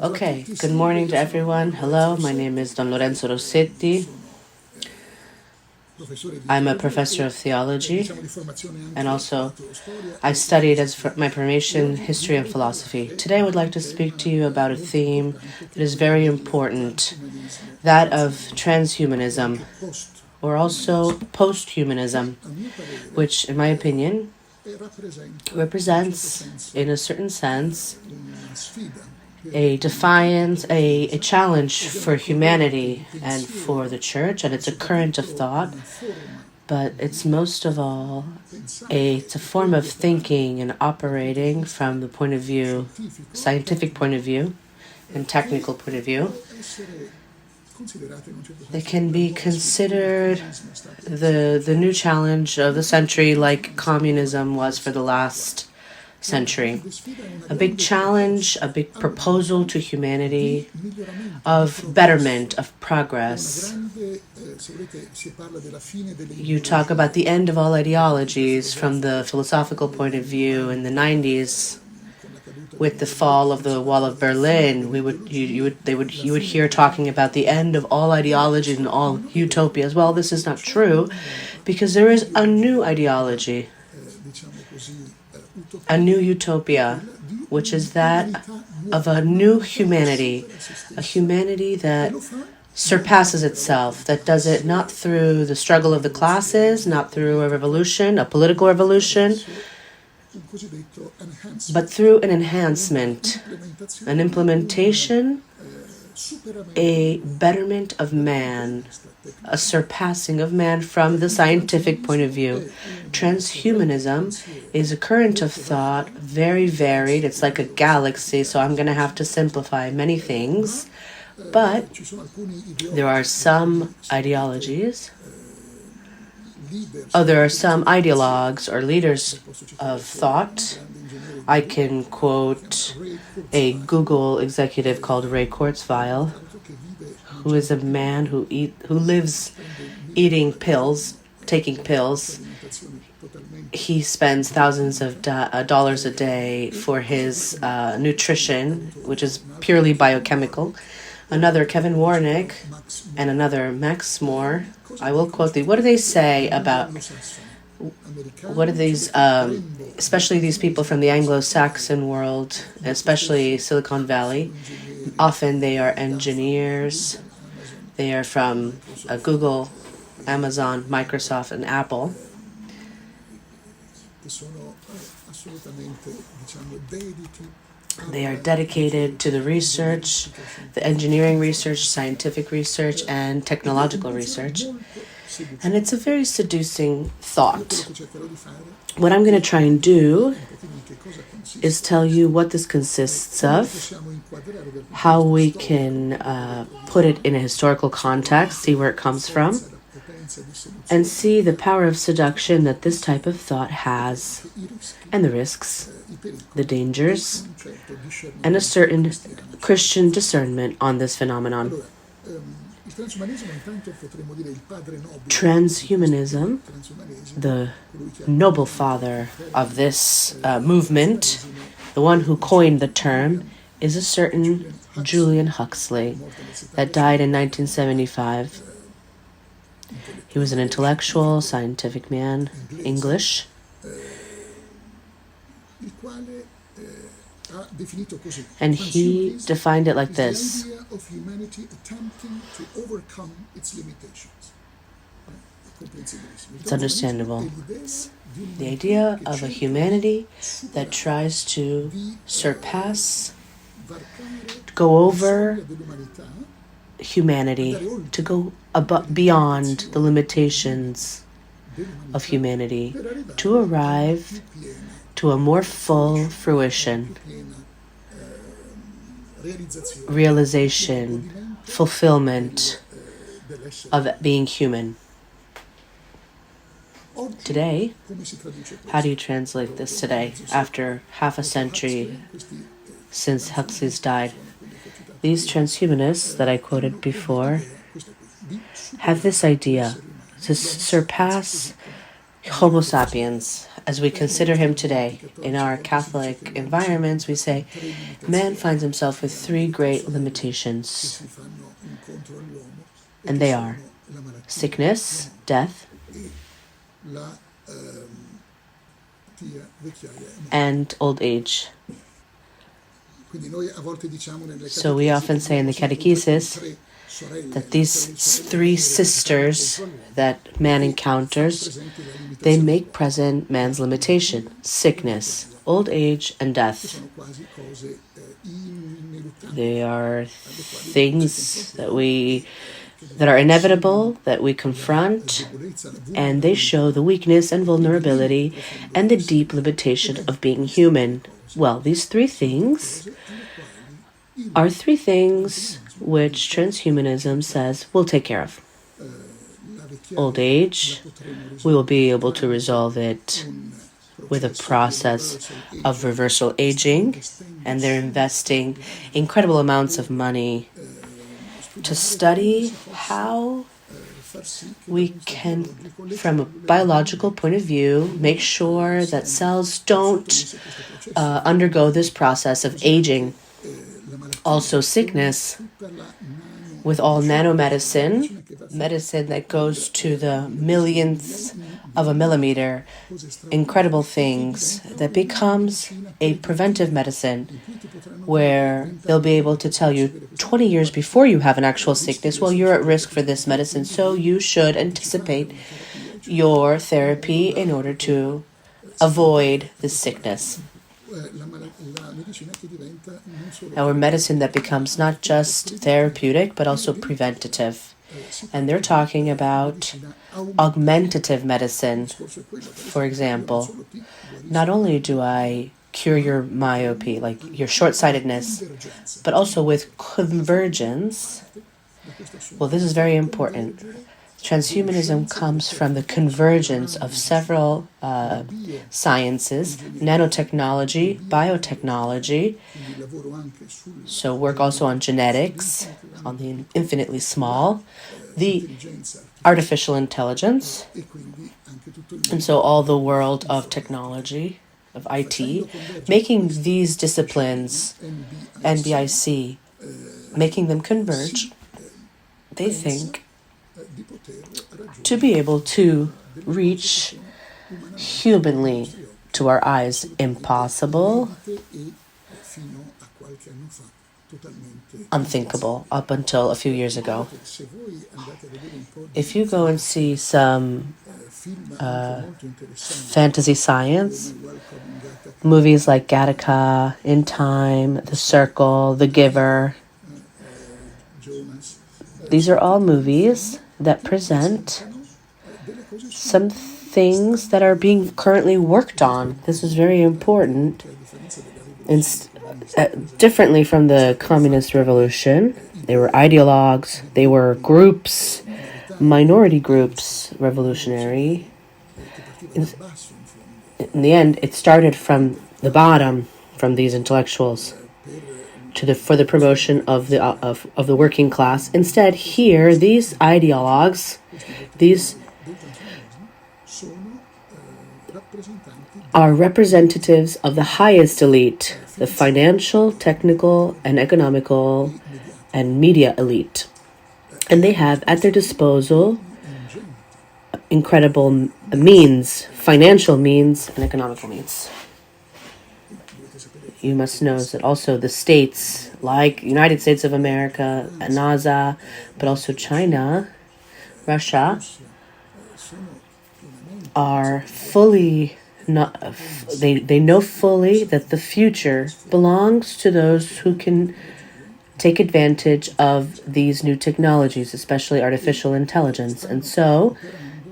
Okay, good morning to everyone. Hello, my name is Don Lorenzo Rossetti. I'm a professor of theology, and also I studied as my formation history and philosophy. Today I would like to speak to you about a theme that is very important, that of transhumanism, or also post-humanism, which, in my opinion, represents, in a certain sense, a defiance, a challenge for humanity and for the church, and it's a current of thought, but it's most of all it's a form of thinking and operating from the point of view, scientific point of view, and technical point of view. They can be considered the new challenge of the century, like communism was for the last century. A big challenge, a big proposal to humanity of betterment, of progress. You talk about the end of all ideologies from the philosophical point of view in the 90s. With the fall of the Wall of Berlin, you would hear talking about the end of all ideologies and all utopias. Well, this is not true, because there is a new ideology, a new utopia, which is that of a new humanity, a humanity that surpasses itself, that does it not through the struggle of the classes, not through a revolution, a political revolution, but through an enhancement, an implementation, a betterment of man, a surpassing of man from the scientific point of view. Transhumanism is a current of thought, very varied. It's like a galaxy, so I'm going to have to simplify many things. But there are some ideologies. There are some ideologues or leaders of thought. I can quote a Google executive called Ray Kurzweil, who is a man who lives eating pills, taking pills. He spends thousands of dollars a day for his nutrition, which is purely biochemical. Another, Kevin Warnick, and another, Max Moore. I will quote what do they say about, what are these, especially these people from the Anglo-Saxon world, especially Silicon Valley. Often they are engineers. They are from Google, Amazon, Microsoft, and Apple. They are dedicated to the research, the engineering research, scientific research, and technological research. And it's a very seducing thought. What I'm going to try and do is tell you what this consists of, how we can put it in a historical context, see where it comes from, and see the power of seduction that this type of thought has, and the risks, the dangers, and a certain Christian discernment on this phenomenon. Transhumanism, the noble father of this movement, the one who coined the term, is a certain Julian Huxley that died in 1975. He was an intellectual, scientific man, English, and he defined it like this: it's understandable. The idea of a humanity that tries to surpass, go over humanity, to go beyond the limitations of humanity, to arrive to a more full fruition, realization, fulfillment of being human. Today, how do you translate this today, after half a century since Huxley's died? These transhumanists that I quoted before have this idea to surpass Homo sapiens as we consider him today. In our Catholic environments, we say man finds himself with three great limitations, and they are sickness, death, and old age. So we often say in the catechesis that these three sisters that man encounters, they make present man's limitation: sickness, old age, and death. They are things that are inevitable, that we confront, and they show the weakness and vulnerability and the deep limitation of being human. Well, these three things are three things which transhumanism says we'll take care of. Old age, we will be able to resolve it with a process of reversal aging, and they're investing incredible amounts of money to study how we can, from a biological point of view, make sure that cells don't undergo this process of aging. Also, sickness, with all nanomedicine, medicine that goes to the millionth of a millimeter, incredible things, that becomes a preventive medicine where they'll be able to tell you 20 years before you have an actual sickness, well, you're at risk for this medicine, so you should anticipate your therapy in order to avoid this sickness. Our medicine that becomes not just therapeutic, but also preventative. And they're talking about augmentative medicine. For example, not only do I cure your myopia, like your short-sightedness, but also with convergence. Well, this is very important. Transhumanism comes from the convergence of several sciences: nanotechnology, biotechnology, so work also on genetics, on the infinitely small, the artificial intelligence, and so all the world of technology, of IT, making these disciplines, NBIC, making them converge. They think to be able to reach humanly, to our eyes, impossible, unthinkable up until a few years ago. If you go and see some fantasy science, movies like Gattaca, In Time, The Circle, The Giver, these are all movies that present some things that are being currently worked on. This is very important. Differently from the communist revolution, they were ideologues, they were groups, minority groups, revolutionary. In the end, it started from the bottom, from these intellectuals, for the promotion of the working class. Instead, here, these ideologues, these are representatives of the highest elite, the financial, technical, and economical and media elite. And they have at their disposal incredible means, financial means and economical means. You must know that also the states, like United States of America, NASA, but also China, Russia, are fully they know fully that the future belongs to those who can take advantage of these new technologies, especially artificial intelligence. And so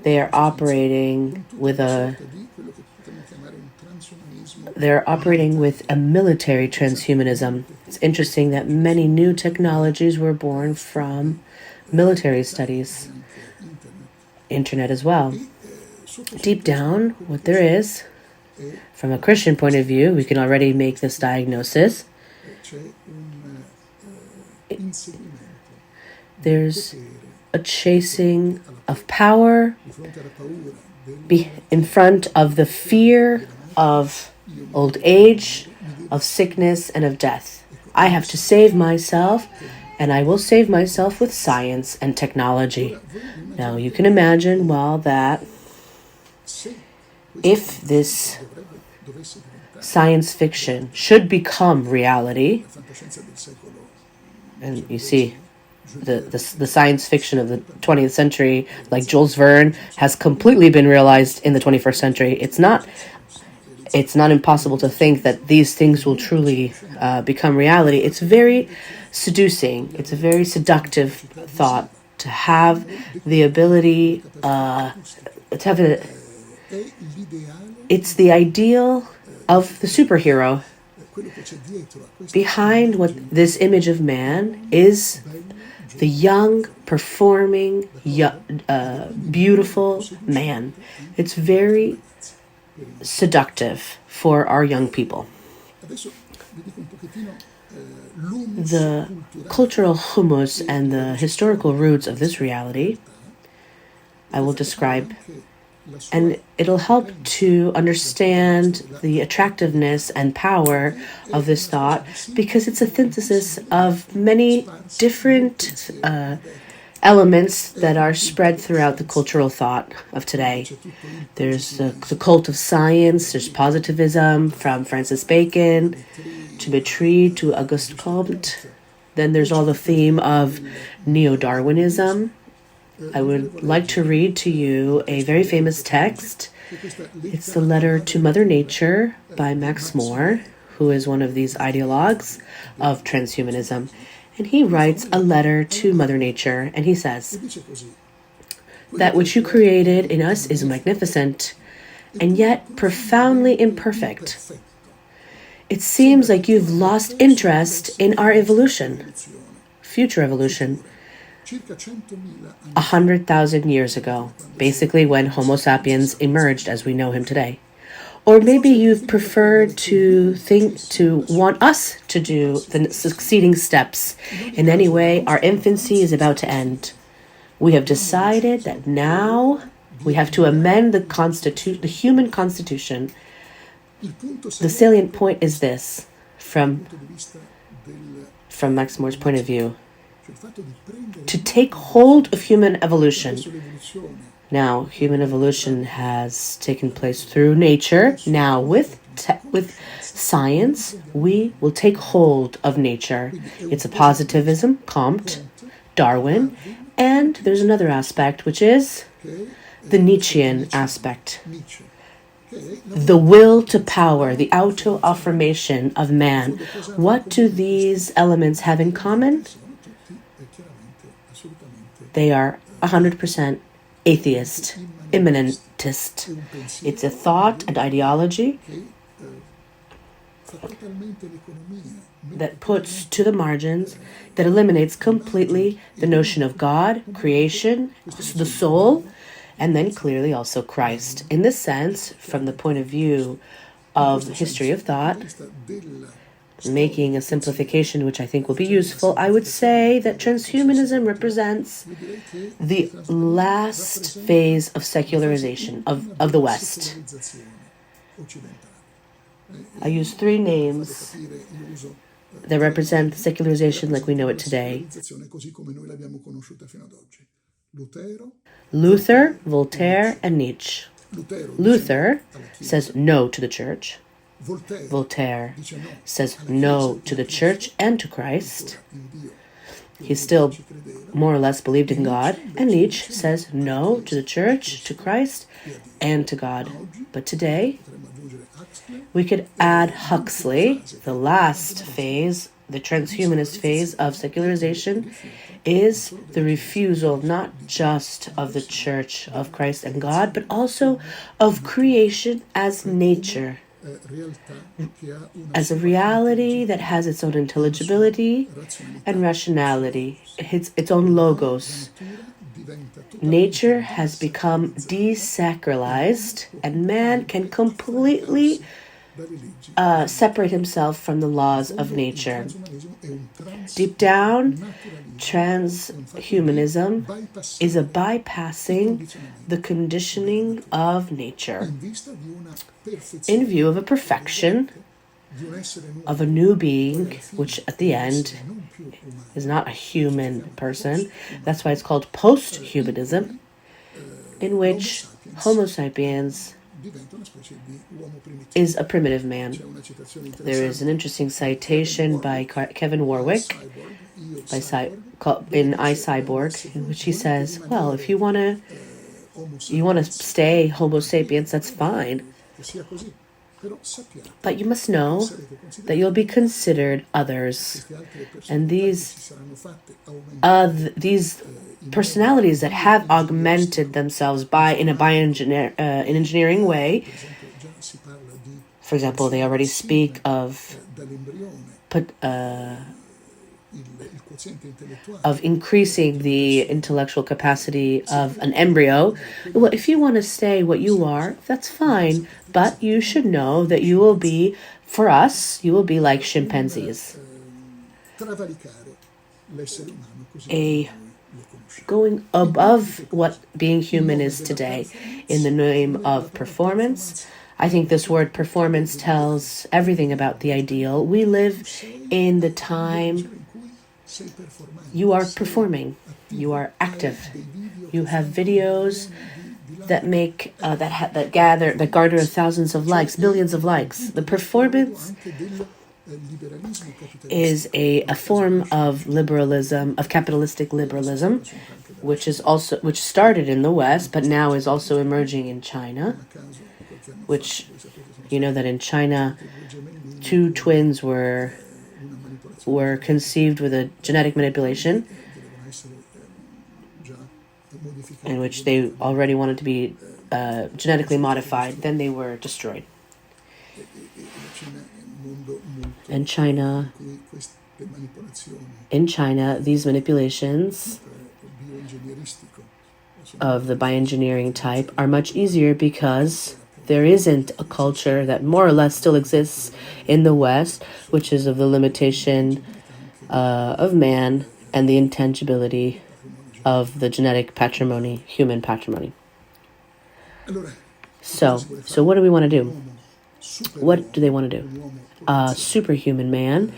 they are operating with a military transhumanism. It's interesting that many new technologies were born from military studies, internet as well. Deep down, what there is, from a Christian point of view, we can already make this diagnosis. There's a chasing of power in front of the fear of old age, of sickness, and of death. I have to save myself, and I will save myself with science and technology. Now, you can imagine, that if this science fiction should become reality, and you see, the science fiction of the 20th century, like Jules Verne, has completely been realized in the 21st century. It's not impossible to think that these things will truly become reality. It's very seducing. It's a very seductive thought to have the ability it's the ideal of the superhero. Behind what this image of man is the young, performing, beautiful man. It's very seductive for our young people. The cultural humus and the historical roots of this reality I will describe, and it'll help to understand the attractiveness and power of this thought, because it's a synthesis of many different elements that are spread throughout the cultural thought of today. There's the cult of science, there's positivism from Francis Bacon to Vitry to Auguste Comte. Then there's all the theme of neo-Darwinism. I would like to read to you a very famous text. It's the letter to Mother Nature by Max More, who is one of these ideologues of transhumanism. And he writes a letter to Mother Nature, and he says, "That which you created in us is magnificent, and yet profoundly imperfect. It seems like you've lost interest in our evolution, future evolution, 100,000 years ago, basically when Homo sapiens emerged as we know him today. Or maybe you've preferred to want us to do the succeeding steps. In any way, our infancy is about to end. We have decided that now we have to amend the human constitution. The salient point is this, from Max More's point of view, to take hold of human evolution. Now, human evolution has taken place through nature. Now, with science, we will take hold of nature. It's a positivism, Comte, Darwin, and there's another aspect, which is the Nietzschean aspect. The will to power, the auto-affirmation of man. What do these elements have in common? They are 100% atheist, immanentist. It's a thought and ideology that puts to the margins, that eliminates completely the notion of God, creation, the soul, and then clearly also Christ. In this sense, from the point of view of the history of thought, making a simplification which I think will be useful, I would say that transhumanism represents the last phase of secularization of the West. I use three names that represent secularization like we know it today. Luther, Voltaire, and Nietzsche. Luther says no to the church. Voltaire says no to the church and to Christ. He still more or less believed in God. And Nietzsche says no to the church, to Christ, and to God. But today, we could add Huxley. The last phase, the transhumanist phase of secularization, is the refusal not just of the church, of Christ and God, but also of creation as nature, as a reality that has its own intelligibility and rationality, its own logos. Nature has become desacralized, and man can completely separate himself from the laws of nature. Deep down, transhumanism is a bypassing the conditioning of nature in view of a perfection of a new being, which at the end is not a human person. That's why it's called post-humanism, in which Homo sapiens is a primitive man. There is an interesting citation by Kevin Warwick in iCyborg, in which he says, well, if you want to stay Homo sapiens, that's fine. But you must know that you'll be considered others. And these personalities that have augmented themselves in an engineering way, for example, they already speak of increasing the intellectual capacity of an embryo. Well, if you want to stay what you are, that's fine. But you should know that you will be, for us, you will be like chimpanzees. Going above what being human is today in the name of performance. I think this word performance tells everything about the ideal. We live in the time you are performing, you are active, you have videos that make that garner thousands of likes, millions of likes. The performance is a form of liberalism, of capitalistic liberalism, which started in the West, but now is also emerging in China. Which, you know that in China, two twins were conceived with a genetic manipulation, in which they already wanted to be genetically modified. Then they were destroyed. In China, these manipulations of the bioengineering type are much easier because there isn't a culture that more or less still exists in the West, which is of the limitation of man and the intangibility of the genetic patrimony, human patrimony. So what do we want to do? What do they want to do? A superhuman man,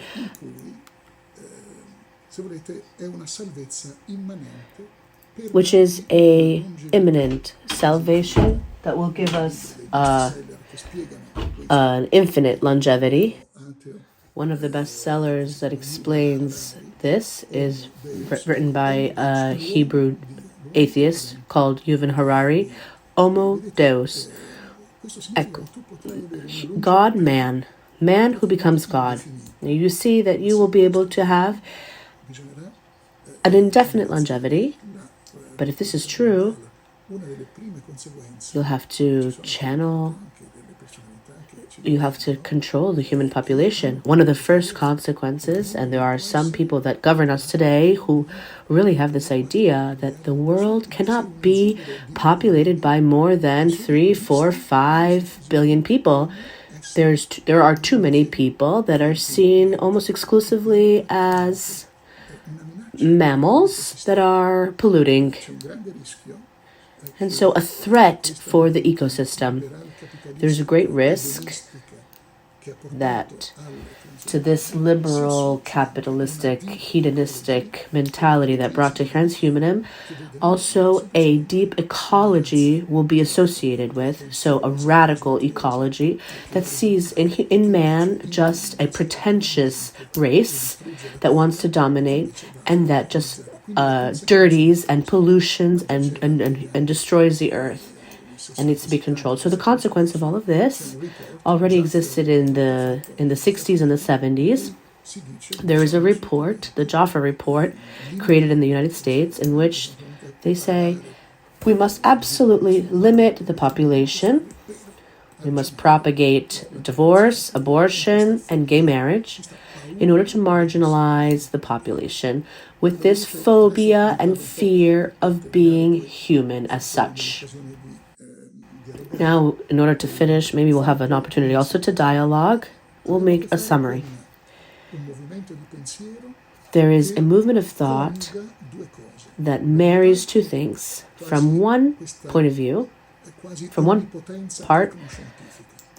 which is a imminent salvation that will give us an infinite longevity. One of the best sellers that explains this is written by a Hebrew atheist called Yuval Harari, Homo Deus. God, man who becomes God. Now you see that you will be able to have an indefinite longevity, but if this is true, you'll have to control the human population. One of the first consequences, and there are some people that govern us today who really have this idea that the world cannot be populated by more than 3, 4, 5 billion people. There are too many people that are seen almost exclusively as mammals that are polluting. And so a threat for the ecosystem. There's a great risk that to this liberal, capitalistic, hedonistic mentality that brought to transhumanism, also a deep ecology will be associated with. So a radical ecology that sees in man just a pretentious race that wants to dominate and that just dirties and pollutions and destroys the earth and needs to be controlled. So the consequence of all of this already existed in the 60s and the 70s. There is a report, the Jaffa report, created in the United States, in which they say we must absolutely limit the population. We must propagate divorce, abortion, and gay marriage in order to marginalize the population with this phobia and fear of being human as such. Now, in order to finish, maybe we'll have an opportunity also to dialogue. We'll make a summary. There is a movement of thought that marries two things. From one point of view, from one part,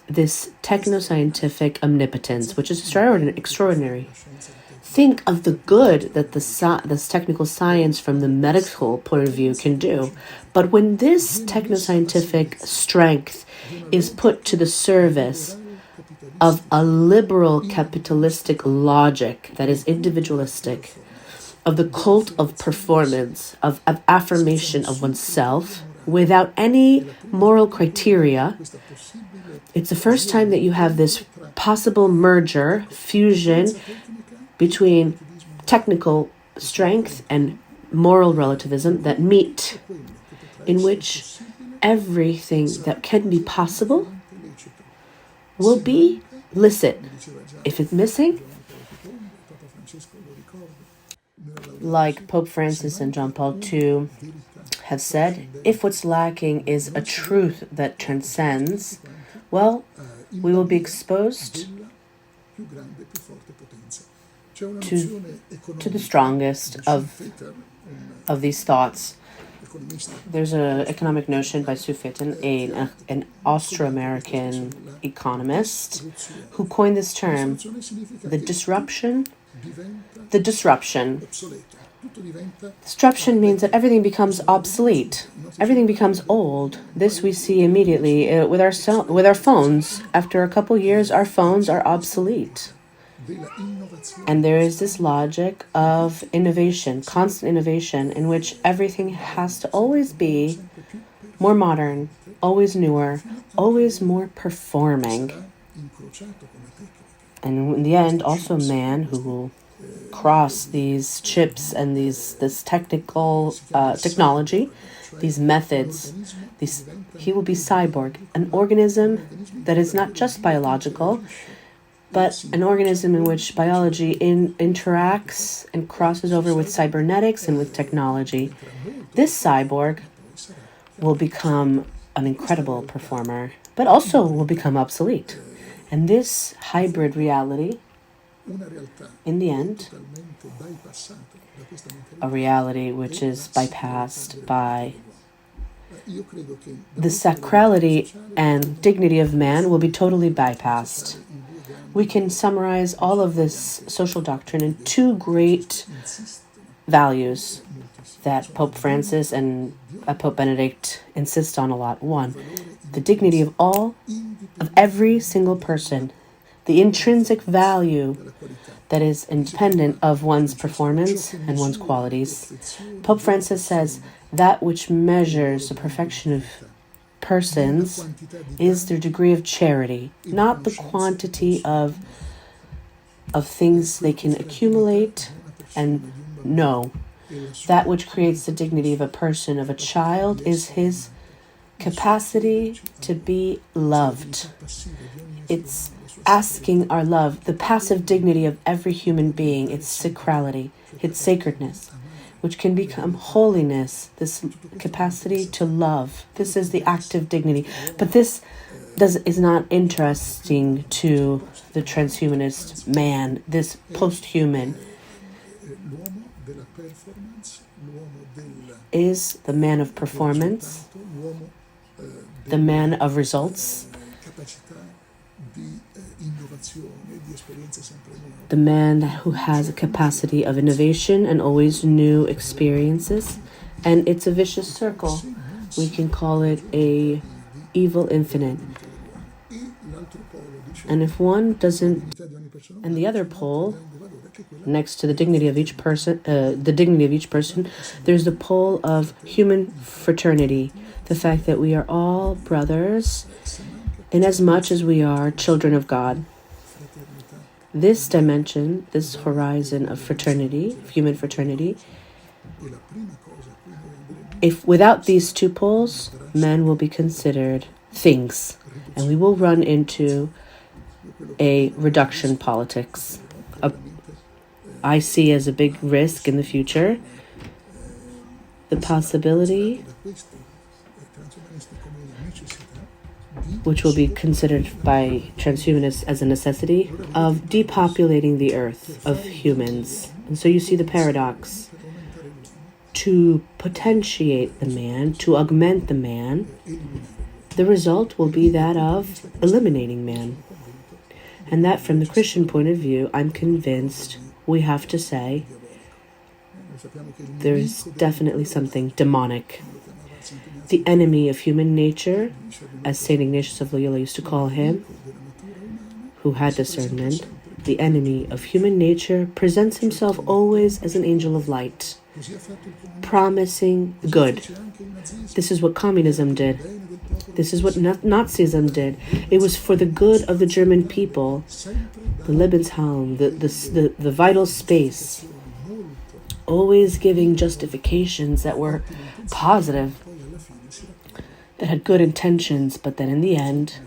this techno-scientific omnipotence, which is extraordinary. Think of the good that this technical science from the medical point of view can do. But when this techno-scientific strength is put to the service of a liberal capitalistic logic that is individualistic, of the cult of performance, of affirmation of oneself, without any moral criteria, it's the first time that you have this possible merger, fusion between technical strength and moral relativism that meet, in which everything that can be possible will be licit. If it's missing, like Pope Francis and John Paul II have said, if what's lacking is a truth that transcends, well, we will be exposed to the strongest of these thoughts. There's an economic notion by Sufetin, an Austro-American economist, who coined this term, the disruption. Disruption means that everything becomes obsolete. Everything becomes old. This we see immediately with our phones. After a couple years, our phones are obsolete. And there is this logic of innovation, constant innovation, in which everything has to always be more modern, always newer, always more performing. And in the end, also man who will cross these chips and this technical technology, these methods, he will be cyborg, an organism that is not just biological, but an organism in which biology interacts and crosses over with cybernetics and with technology. This cyborg will become an incredible performer, but also will become obsolete. And this hybrid reality, in the end, a reality which is bypassed by the sacrality and dignity of man, will be totally bypassed. We can summarize all of this social doctrine in two great values that Pope Francis and Pope Benedict insist on a lot. One, the dignity of every single person, the intrinsic value that is independent of one's performance and one's qualities. Pope Francis says that which measures the perfection of persons is their degree of charity, not the quantity of things they can accumulate and know. That which creates the dignity of a person, of a child, is his capacity to be loved. It's asking our love, the passive dignity of every human being, its sacrality, its sacredness, which can become holiness, this capacity to love. This is the active dignity. But this is not interesting to the transhumanist man, this post-human is the man of performance, the man of results, the man who has a capacity of innovation and always new experiences. And it's a vicious circle. We can call it a evil infinite. And if one doesn't, and the other pole, next to the dignity of each person, there's the pole of human fraternity, the fact that we are all brothers, in as much as we are children of God. This dimension, this horizon of fraternity, of human fraternity, if without these two poles, men will be considered things, and we will run into a reduction politics. I see as a big risk in the future the possibility which will be considered by transhumanists as a necessity, of depopulating the earth of humans. And so you see the paradox. To potentiate the man, to augment the man, the result will be that of eliminating man. And that, from the Christian point of view, I'm convinced we have to say there is definitely something demonic. The enemy of human nature, as St. Ignatius of Loyola used to call him, who had discernment, the enemy of human nature presents himself always as an angel of light, promising good. This is what communism did. This is what Nazism did. It was for the good of the German people, the Lebensraum, the vital space, always giving justifications that were positive, that had good intentions, but then in the end,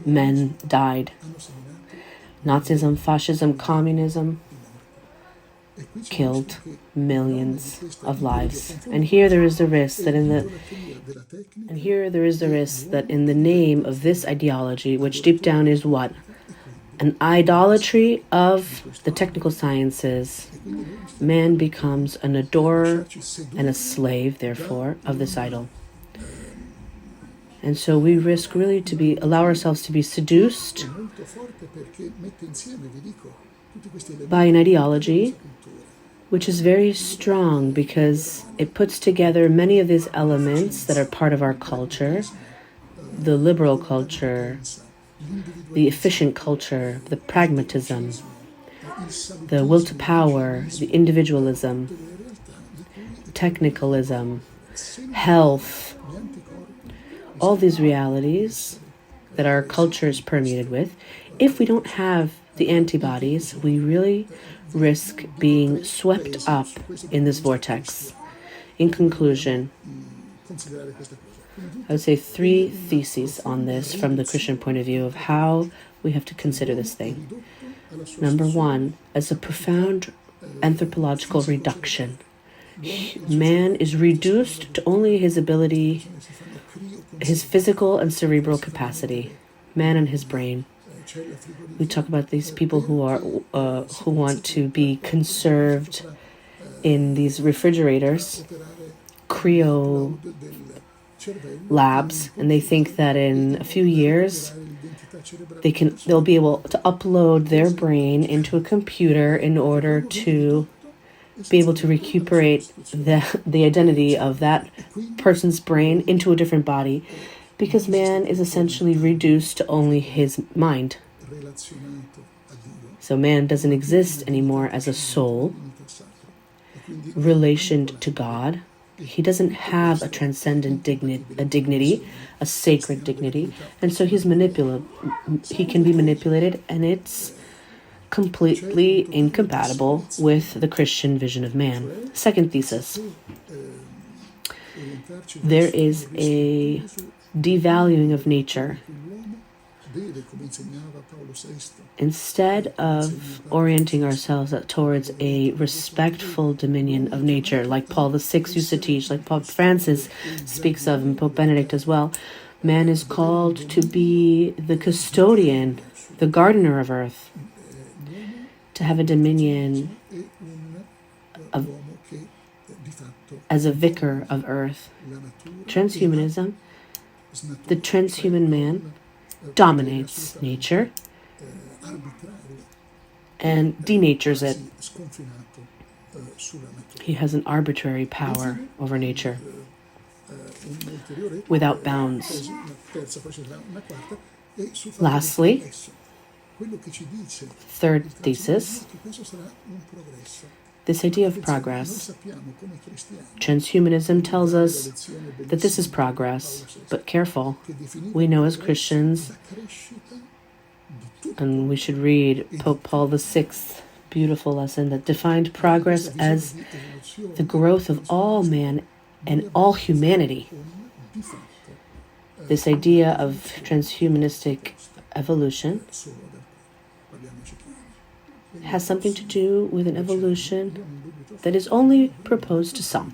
men died. Nazism, fascism, communism killed millions of lives. And here there is the risk that in the name of this ideology, which deep down is what? An idolatry of the technical sciences, man becomes an adorer and a slave, therefore, of this idol. And so we risk really allow ourselves to be seduced by an ideology which is very strong because it puts together many of these elements that are part of our culture, the liberal culture, the efficient culture, the pragmatism, the will to power, the individualism, technicalism, health, all these realities that our culture is permeated with. If we don't have the antibodies, we really risk being swept up in this vortex. In conclusion, I would say 3 theses on this from the Christian point of view of how we have to consider this thing. Number 1, as a profound anthropological reduction. Man is reduced to only his ability, his physical and cerebral capacity, man and his brain. We talk about these people who want to be conserved in these refrigerators, cryo labs, and they think that in a few years they'll be able to upload their brain into a computer in order to be able to recuperate the identity of that person's brain into a different body, because man is essentially reduced to only his mind. So man doesn't exist anymore as a soul, relationed to God. He doesn't have a transcendent dignity, a sacred dignity, and so he can be manipulated, and it's completely incompatible with the Christian vision of man. Second thesis. There is a devaluing of nature. Instead of orienting ourselves towards a respectful dominion of nature, like Paul VI used to teach, like Pope Francis speaks of, and Pope Benedict as well, man is called to be the custodian, the gardener of earth, to have a dominion as a vicar of earth. Transhumanism, the transhuman man, dominates nature and denatures it. He has an arbitrary power over nature without bounds. Lastly, third thesis, this idea of progress. Transhumanism tells us that this is progress, but careful. We know as Christians, and we should read Pope Paul VI's beautiful lesson that defined progress as the growth of all man and all humanity. This idea of transhumanistic evolution has something to do with an evolution that is only proposed to some.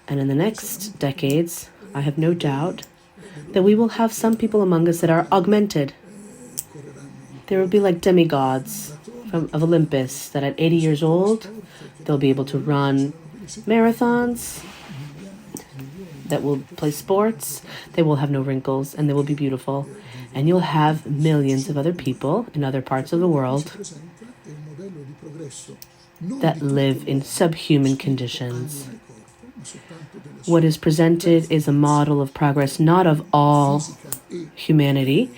And in the next decades, I have no doubt that we will have some people among us that are augmented. There will be like demigods of Olympus that at 80 years old, they'll be able to run marathons, that will play sports, they will have no wrinkles, and they will be beautiful. And you'll have millions of other people in other parts of the world that live in subhuman conditions. What is presented is a model of progress, not of all humanity,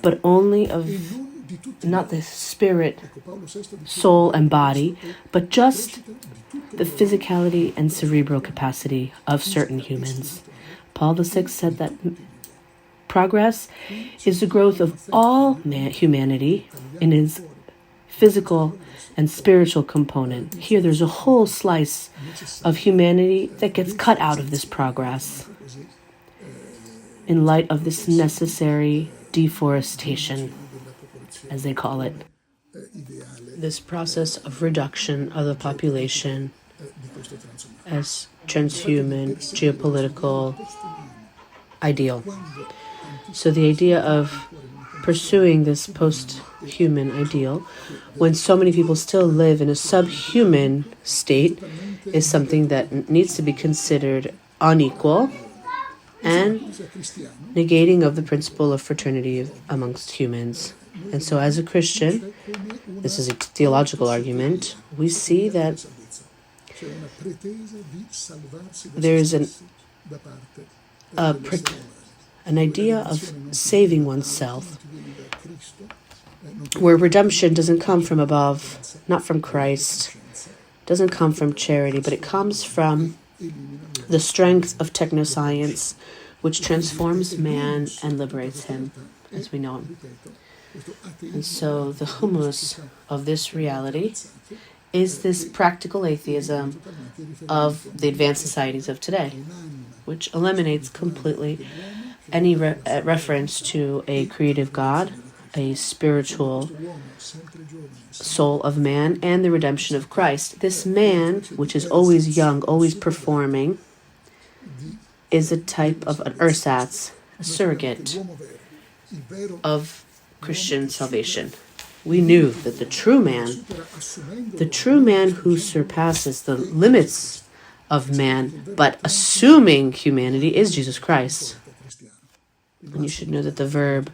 but only of not the spirit, soul, and body, but just the physicality and cerebral capacity of certain humans. Paul VI said that progress is the growth of all humanity in its physical and spiritual component. Here there's a whole slice of humanity that gets cut out of this progress in light of this necessary deforestation, as they call it. This process of reduction of the population as transhuman, geopolitical ideal. So the idea of pursuing this post-human ideal, when so many people still live in a subhuman state, is something that needs to be considered unequal and negating of the principle of fraternity amongst humans. And so as a Christian, this is a theological argument, we see that there's an idea of saving oneself, where redemption doesn't come from above, not from Christ, doesn't come from charity, but it comes from the strength of technoscience, which transforms man and liberates him, as we know him. And so the humus of this reality is this practical atheism of the advanced societies of today, which eliminates completely any reference to a creative God, a spiritual soul of man, and the redemption of Christ. This man, which is always young, always performing, is a type of an ersatz, a surrogate of Christian salvation. We knew that the true man who surpasses the limits of man, but assuming humanity, is Jesus Christ. And you should know that the verb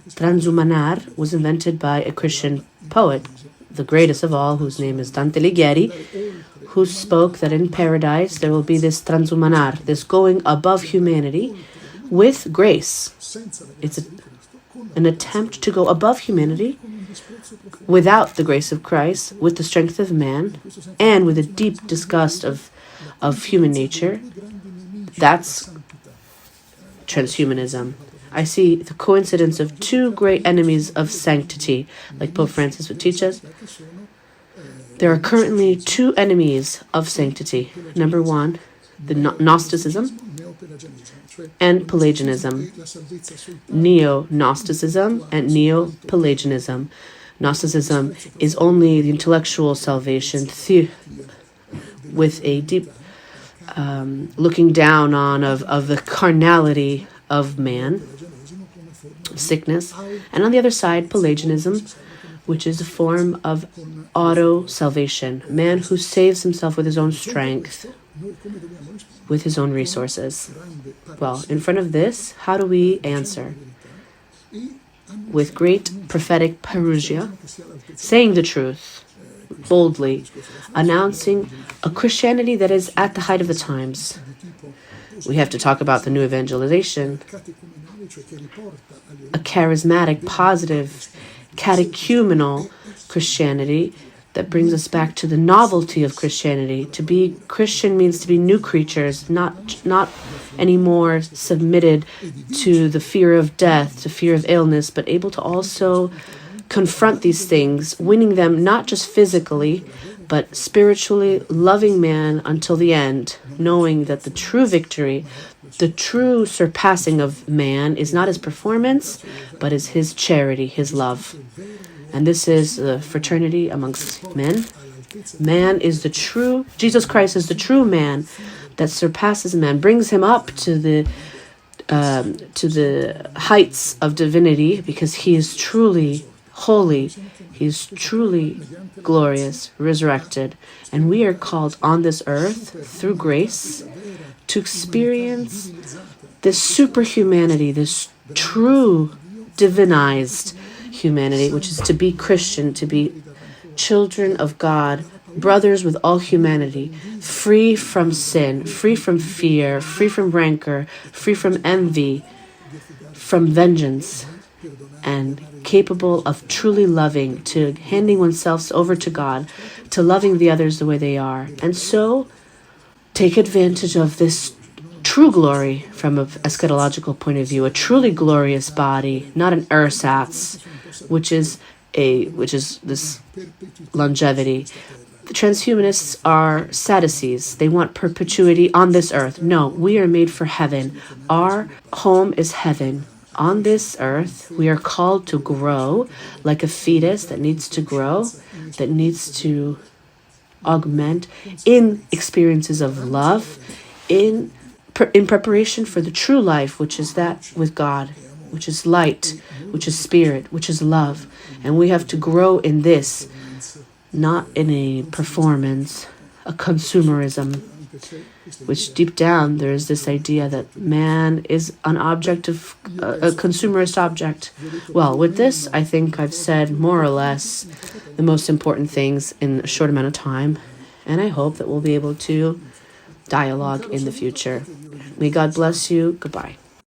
transhumanar was invented by a Christian poet, the greatest of all, whose name is Dante Alighieri, who spoke that in paradise there will be this transhumanar, this going above humanity with grace. It's an attempt to go above humanity without the grace of Christ, with the strength of man, and with a deep disgust of human nature. That's transhumanism. I see the coincidence of two great enemies of sanctity, like Pope Francis would teach us. There are currently two enemies of sanctity. Number one, the Gnosticism and Pelagianism. Neo-Gnosticism and Neo-Pelagianism. Gnosticism is only the intellectual salvation with a deep looking down on of the carnality of man, sickness. And on the other side, Pelagianism, which is a form of auto-salvation, man who saves himself with his own strength, with his own resources. Well, in front of this, how do we answer? With great prophetic parousia, saying the truth, boldly, announcing a Christianity that is at the height of the times. We have to talk about the new evangelization, a charismatic, positive, catechumenal Christianity that brings us back to the novelty of Christianity. To be Christian means to be new creatures, not anymore submitted to the fear of death, to fear of illness, but able to also confront these things, winning them not just physically, but spiritually, loving man until the end, knowing that the true victory, the true surpassing of man is not his performance, but is his charity, his love. And this is the fraternity amongst men. Man is the true, Jesus Christ is the true man that surpasses man, brings him up to the to the heights of divinity, because he is truly holy, he is truly glorious, resurrected, and we are called on this earth through grace to experience this superhumanity, this true divinized humanity, which is to be Christian, to be children of God, brothers with all humanity, free from sin, free from fear, free from rancor, free from envy, from vengeance, and capable of truly loving, to handing oneself over to God, to loving the others the way they are. And so take advantage of this true glory from an eschatological point of view, a truly glorious body, not an ersatz, which is this longevity. The transhumanists are Sadducees. They want perpetuity on this earth. No, we are made for heaven. Our home is heaven. On this earth, we are called to grow like a fetus that needs to grow, that needs to augment in experiences of love, in preparation for the true life, which is that with God, which is light, which is spirit, which is love. And we have to grow in this, not in a performance, a consumerism, which deep down there is this idea that man is an object of a consumerist object. Well, with this, I think I've said more or less the most important things in a short amount of time, and I hope that we'll be able to dialogue in the future. May God bless you. Goodbye.